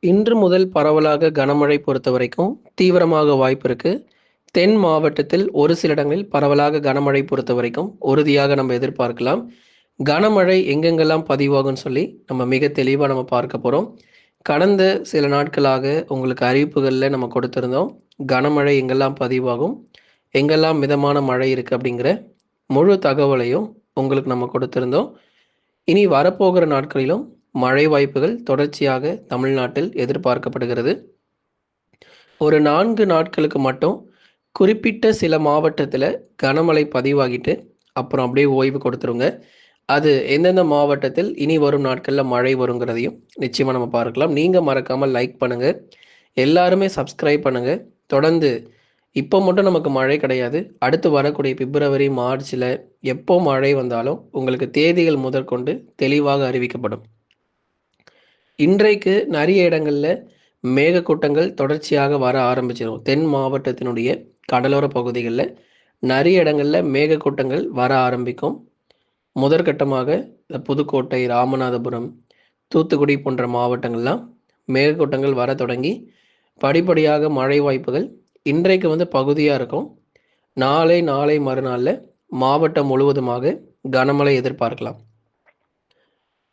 இன்று முதல் பரவலாக கனமழை பொறுத்தவரைக்கும் தீவிரமாக வாய்ப்பு இருக்கு. தென் மாவட்டத்தில் ஒரு சில இடங்களில் பரவலாக கனமழை பொறுத்தவரைக்கும் உறுதியாக நம்ம எதிர்பார்க்கலாம். கனமழை எங்கெங்கெல்லாம் பதிவாகும்னு சொல்லி நம்ம மிக தெளிவா நம்ம பார்க்க போறோம். கடந்த சில நாட்களாக உங்களுக்கு அறிவிப்புகள்ல நம்ம கொடுத்திருந்தோம். கனமழை எங்கெல்லாம் பதிவாகும், எங்கெல்லாம் மிதமான மழை இருக்கு அப்படிங்கிற முழு தகவலையும் உங்களுக்கு நம்ம கொடுத்திருந்தோம். இனி வரப்போகிற நாட்களிலும் மழை வாய்ப்புகள் தொடர்ச்சியாக தமிழ்நாட்டில் எதிர்பார்க்கப்படுகிறது. ஒரு 4 நாட்களுக்கு மட்டும் குறிப்பிட்ட சில மாவட்டத்தில் கனமழை பதிவாகிட்டு அப்புறம் அப்படியே ஓய்வு கொடுத்துருங்க. அது எந்தெந்த மாவட்டத்தில் இனி வரும் நாட்களில் மழை வருங்கிறதையும் நிச்சயமாக நம்ம பார்க்கலாம். நீங்கள் மறக்காமல் லைக் பண்ணுங்கள், எல்லாருமே சப்ஸ்கிரைப் பண்ணுங்கள். தொடர்ந்து இப்போ மட்டும் நமக்கு மழை கிடையாது, அடுத்து வரக்கூடிய பிப்ரவரி மார்ச்சில் எப்போ மழை வந்தாலும் உங்களுக்கு தேதிகள் முதற்கொண்டு தெளிவாக அறிவிக்கப்படும். இன்றைக்கு நிறைய இடங்களில் மேகக்கூட்டங்கள் தொடர்ச்சியாக வர ஆரம்பிச்சிடும். தென் மாவட்டத்தினுடைய கடலோர பகுதிகளில் நிறைய இடங்களில் மேகக்கூட்டங்கள் வர ஆரம்பிக்கும். முதற்கட்டமாக புதுக்கோட்டை, ராமநாதபுரம், தூத்துக்குடி போன்ற மாவட்டங்கள்லாம் மேகக்கூட்டங்கள் வர தொடங்கி படிப்படியாக மழை வாய்ப்புகள் இன்றைக்கு பகுதியாக இருக்கும். நாளை மறுநாளில் மாவட்டம் முழுவதுமாக கனமழை எதிர்பார்க்கலாம்.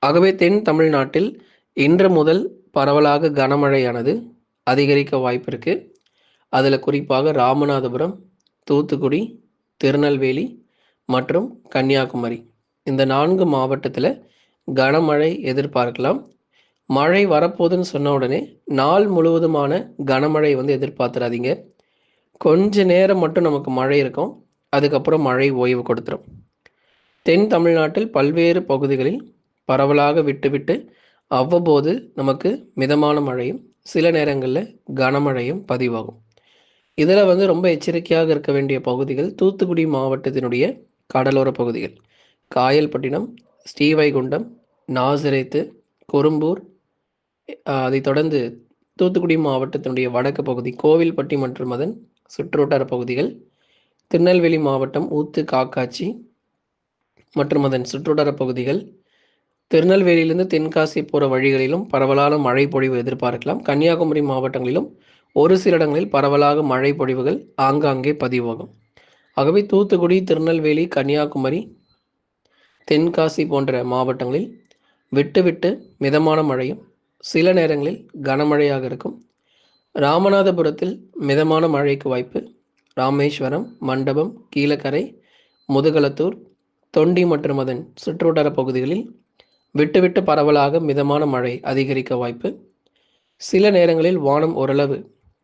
ஆகவே தென் தமிழ்நாட்டில் இன்று முதல் பரவலாக கனமழையானது அதிகரிக்க வாய்ப்பு இருக்கு. அதில் குறிப்பாக ராமநாதபுரம், தூத்துக்குடி, திருநெல்வேலி மற்றும் கன்னியாகுமரி இந்த 4 மாவட்டத்தில் கனமழை எதிர்பார்க்கலாம். மழை வரப்போகுதுன்னு சொன்ன உடனே நாள் முழுவதுமான கனமழை எதிர்பார்த்துறாதீங்க. கொஞ்ச நேரம் மட்டும் நமக்கு மழை இருக்கும், அதுக்கப்புறம் மழை ஓய்வு கொடுத்துரும். தென் தமிழ்நாட்டில் பல்வேறு பகுதிகளில் பரவலாக விட்டு அவ்வப்போது நமக்கு மிதமான மழையும் சில நேரங்களில் கனமழையும் பதிவாகும். இதில் ரொம்ப எச்சரிக்கையாக இருக்க வேண்டிய பகுதிகள் தூத்துக்குடி மாவட்டத்தினுடைய கடலோர பகுதிகள், காயல்பட்டினம், ஸ்ரீவைகுண்டம், நாசிரேத்து, கொரும்பூர், அதைத் தொடர்ந்து தூத்துக்குடி மாவட்டத்தினுடைய வடக்கு பகுதி கோவில்பட்டி மற்றும் அதன் சுற்றுவட்டார பகுதிகள், திருநெல்வேலி மாவட்டம் ஊத்து, காக்காட்சி மற்றும் அதன் சுற்றுவட்டார பகுதிகள், திருநெல்வேலியிலிருந்து தென்காசி போகிற வழிகளிலும் பரவலான மழை பொழிவு எதிர்பார்க்கலாம். கன்னியாகுமரி மாவட்டங்களிலும் ஒரு சில இடங்களில் பரவலாக மழை பொழிவுகள் ஆங்காங்கே பதிவாகும். ஆகவே தூத்துக்குடி, திருநெல்வேலி, கன்னியாகுமரி, தென்காசி போன்ற மாவட்டங்களில் விட்டு மிதமான மழையும் சில நேரங்களில் கனமழையாக இருக்கும். ராமநாதபுரத்தில் மிதமான மழைக்கு வாய்ப்பு. ராமேஸ்வரம், மண்டபம், கீழக்கரை, முதுகலத்தூர், தொண்டி மற்றும் அதன் சுற்றுவட்டார பகுதிகளில் விட்டு பரவலாக மிதமான மழை அதிகரிக்க வாய்ப்பு. சில நேரங்களில் வானம் ஓரளவு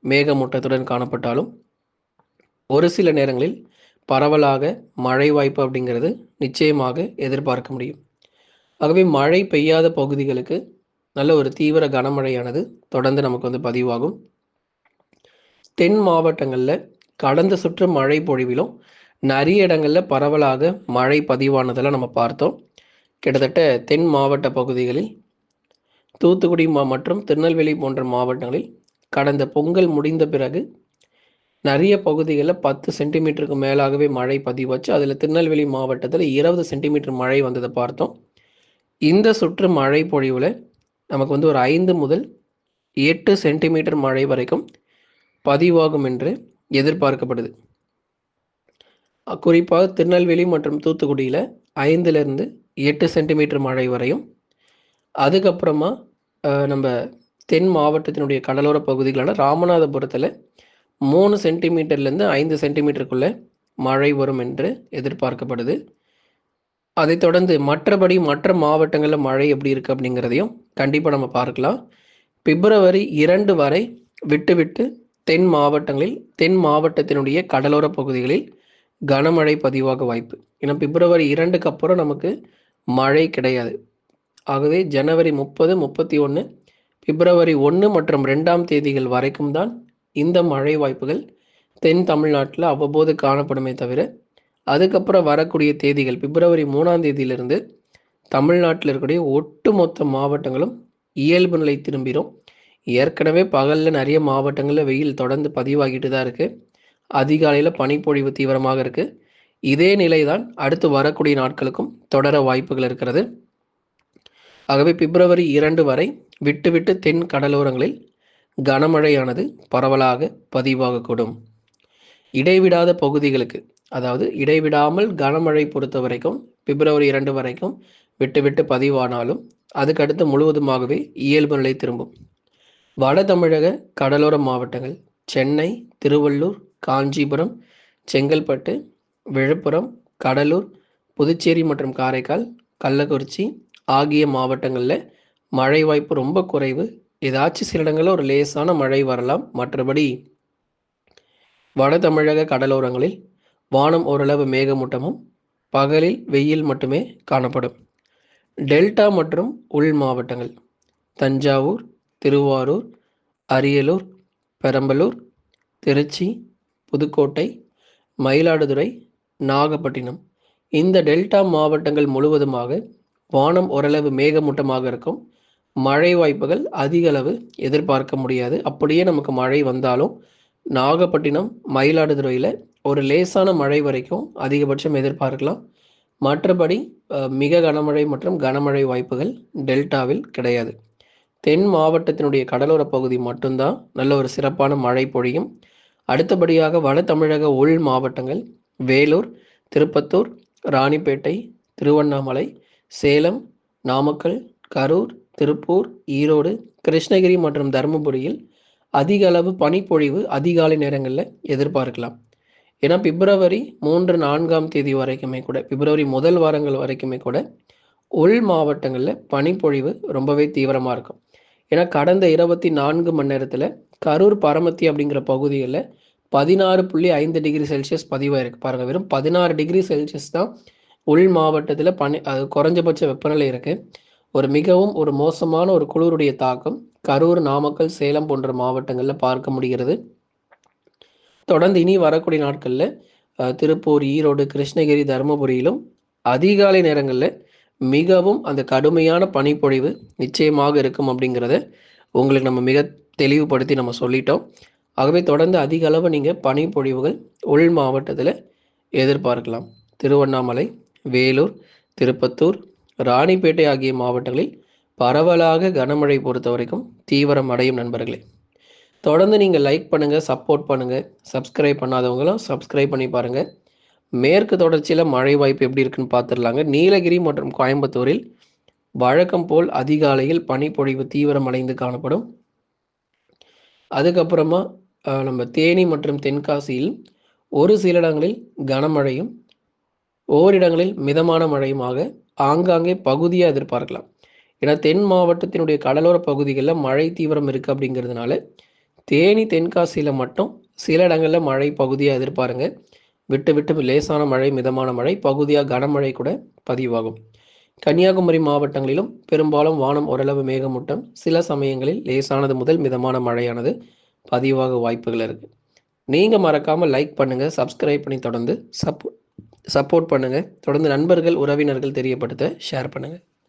மேகமூட்டத்துடன் காணப்பட்டாலும் ஒரு சில நேரங்களில் பரவலாக மழை வாய்ப்பு அப்படிங்கிறது நிச்சயமாக எதிர்பார்க்க முடியும். ஆகவே மழை பெய்யாத பகுதிகளுக்கு நல்ல ஒரு தீவிர கனமழையானது தொடர்ந்து நமக்கு பதிவாகும். தென் மாவட்டங்களில் கடந்த சுற்று மழை பொழிவிலும் நிறைய இடங்களில் பரவலாக மழை பதிவானதெல்லாம் நம்ம பார்த்தோம். கிட்டத்தட்ட தென் மாவட்ட பகுதிகளில் தூத்துக்குடி மற்றும் திருநெல்வேலி போன்ற மாவட்டங்களில் கடந்த பொங்கல் முடிந்த பிறகு நிறைய பகுதிகளில் 10 சென்டிமீட்டருக்கு மேலாகவே மழை பதிவாச்சு. அதில் திருநெல்வேலி மாவட்டத்தில் 20 சென்டிமீட்டர் மழை வந்ததை பார்த்தோம். இந்த சுற்று மழை பொழிவில் நமக்கு ஒரு 5 முதல் 8 சென்டிமீட்டர் மழை வரைக்கும் பதிவாகும் என்று எதிர்பார்க்கப்படுது. குறிப்பாக திருநெல்வேலி மற்றும் தூத்துக்குடியில் 5லிருந்து 8 சென்டிமீட்டர் மழை வரையும், அதுக்கப்புறமா நம்ம தென் மாவட்டத்தினுடைய கடலோர பகுதிகளான ராமநாதபுரத்தில் 3 சென்டிமீட்டர்லேருந்து 5 சென்டிமீட்டருக்குள்ளே மழை வரும் என்று எதிர்பார்க்கப்படுது. அதைத் தொடர்ந்து மற்ற மாவட்டங்களில் மழை எப்படி இருக்குது அப்படிங்கிறதையும் கண்டிப்பாக நம்ம பார்க்கலாம். பிப்ரவரி 2 வரை விட்டு தென் மாவட்டத்தினுடைய கடலோர பகுதிகளில் கனமழை பதிவாக வாய்ப்பு. ஏன்னா பிப்ரவரி 2க்கு அப்புறம் நமக்கு மழை கிடையாது. ஆகவே ஜனவரி 30, 31, பிப்ரவரி 1 மற்றும் 2ஆம் தேதிகள் வரைக்கும் தான் இந்த மழை வாய்ப்புகள் தென் தமிழ்நாட்டில் அவ்வப்போது காணப்படுமே தவிர, அதுக்கப்புறம் வரக்கூடிய தேதிகள் பிப்ரவரி 3ஆம் தேதியிலிருந்து தமிழ்நாட்டில் இருக்கக்கூடிய ஒட்டுமொத்த மாவட்டங்களும் இயல்பு நிலை திரும்பிடும். ஏற்கனவே பகலில் நிறைய மாவட்டங்களில் வெயில் தொடர்ந்து பதிவாகிட்டு தான் இருக்குது. அதிகாலையில் பனிப்பொழிவு தீவிரமாக இருக்குது. இதே நிலை தான் அடுத்து வரக்கூடிய நாட்களுக்கும் தொடர வாய்ப்புகள் இருக்கிறது. ஆகவே பிப்ரவரி 2 வரை விட்டு விட்டு தென் கடலோரங்களில் கனமழையானது பரவலாக பதிவாகக்கூடும். இடைவிடாத பகுதிகளுக்கு, அதாவது இடைவிடாமல் கனமழை பொறுத்த வரைக்கும் பிப்ரவரி 2 வரைக்கும் விட்டு விட்டு பதிவானாலும் அதுக்கடுத்து முழுவதுமாகவே இயல்பு நிலை திரும்பும். வட தமிழக கடலோர மாவட்டங்கள் சென்னை, திருவள்ளூர், காஞ்சிபுரம், செங்கல்பட்டு, விழுப்புரம், கடலூர், புதுச்சேரி மற்றும் காரைக்கால், கள்ளக்குறிச்சி ஆகிய மாவட்டங்களில் மழை வாய்ப்பு ரொம்ப குறைவு. ஏதாச்சும் சில இடங்களில் ஒரு லேசான மழை வரலாம். மற்றபடி வட தமிழக கடலோரங்களில் வானம் ஓரளவு மேகமூட்டமும் பகலில் வெயில் மட்டுமே காணப்படும். டெல்டா மற்றும் உள் மாவட்டங்கள் தஞ்சாவூர், திருவாரூர், அரியலூர், பெரம்பலூர், திருச்சி, புதுக்கோட்டை, மயிலாடுதுறை, நாகப்பட்டினம் இந்த டெல்டா மாவட்டங்கள் முழுவதுமாக வானம் ஓரளவு மேகமூட்டமாக இருக்கும். மழை வாய்ப்புகள் அதிக அளவு எதிர்பார்க்க முடியாது. அப்படியே நமக்கு மழை வந்தாலும் நாகப்பட்டினம், மயிலாடுதுறையில் ஒரு லேசான மழை வரைக்கும் அதிகபட்சம் எதிர்பார்க்கலாம். மற்றபடி மிக கனமழை மற்றும் கனமழை வாய்ப்புகள் டெல்டாவில் கிடையாது. தென் மாவட்டத்தினுடைய கடலோர பகுதி மட்டும்தான் நல்ல ஒரு சிறப்பான மழை பொழியும். அடுத்தபடியாக வட தமிழக உள் மாவட்டங்கள் வேலூர், திருப்பத்தூர், ராணிப்பேட்டை, திருவண்ணாமலை, சேலம், நாமக்கல், கரூர், திருப்பூர், ஈரோடு, கிருஷ்ணகிரி மற்றும் தருமபுரியில் அதிக அளவு பனிப்பொழிவு அதிகாலை நேரங்களில் எதிர்பார்க்கலாம். ஏன்னா பிப்ரவரி 3, 4ஆம் தேதி வரைக்குமே கூட, பிப்ரவரி முதல் வாரங்கள் வரைக்குமே கூட உள் மாவட்டங்களில் பனிப்பொழிவு ரொம்பவே தீவிரமாக இருக்கும். ஏன்னா கடந்த 24 மணி நேரத்தில் கரூர், பரமத்தி அப்படிங்கிற பகுதிகளில் 16.5 டிகிரி செல்சியஸ் பதிவாயிருக்கு. பாருங்கள், வெறும் 16 டிகிரி செல்சியஸ் தான் உள் மாவட்டத்தில் அது குறைஞ்சபட்ச வெப்பநிலை இருக்குது. ஒரு மோசமான ஒரு குளிருடைய தாக்கம் கரூர், நாமக்கல், சேலம் போன்ற மாவட்டங்களில் பார்க்க முடிகிறது. தொடர்ந்து இனி வரக்கூடிய நாட்களில் திருப்பூர், ஈரோடு, கிருஷ்ணகிரி, தருமபுரியிலும் அதிகாலை நேரங்களில் மிகவும் அந்த கடுமையான பனிப்பொழிவு நிச்சயமாக இருக்கும் அப்படிங்கிறத உங்களுக்கு நம்ம மிக தெளிவுபடுத்தி நம்ம சொல்லிட்டோம். ஆகவே தொடர்ந்து அதிக அளவு நீங்கள் பனிப்பொழிவுகள் உள் மாவட்டத்தில் எதிர்பார்க்கலாம். திருவண்ணாமலை, வேலூர், திருப்பத்தூர், ராணிப்பேட்டை ஆகிய மாவட்டங்களில் பரவலாக கனமழை பொறுத்த வரைக்கும் தீவிரம் அடையும். நண்பர்களே, தொடர்ந்து நீங்கள் லைக் பண்ணுங்கள், சப்போர்ட் பண்ணுங்கள். சப்ஸ்கிரைப் பண்ணாதவங்களும் சப்ஸ்கிரைப் பண்ணி பாருங்கள். மேற்கு தொடர்ச்சியில் மழை வாய்ப்பு எப்படி இருக்குன்னு பார்த்துடலாங்க. நீலகிரி மற்றும் கோயம்புத்தூரில் வழக்கம் போல் அதிகாலையில் பனிப்பொழிவு தீவிரமடைந்து காணப்படும். அதுக்கப்புறமா நம்ம தேனி மற்றும் தென்காசியில் ஒரு சில இடங்களில் கனமழையும் ஓரிடங்களில் மிதமான மழையுமாக ஆங்காங்கே பகுதியாக எதிர்பார்க்கலாம். ஏன்னா தென் மாவட்டத்தினுடைய கடலோர பகுதிகளில் மழை தீவிரம் இருக்குது. அப்படிங்கிறதுனால தேனி, தென்காசியில் மட்டும் சில இடங்களில் மழை பகுதியாக எதிர்பாருங்க. விட்டு விட்டு லேசான மழை, மிதமான மழை, பகுதியாக கனமழை கூட பதிவாகும். கன்னியாகுமரி மாவட்டங்களிலும் பெரும்பாலும் வானம் ஓரளவு மேகமூட்டம், சில சமயங்களில் லேசானது முதல் மிதமான மழையானது பதிவாக வாய்ப்புகள் இருக்குது. நீங்கள் மறக்காமல் லைக் பண்ணுங்கள், சப்ஸ்கிரைப் பண்ணி தொடர்ந்து சப்போர்ட் பண்ணுங்கள். தொடர்ந்து நண்பர்கள், உறவினர்கள் தெரியப்படுத்த ஷேர் பண்ணுங்கள்.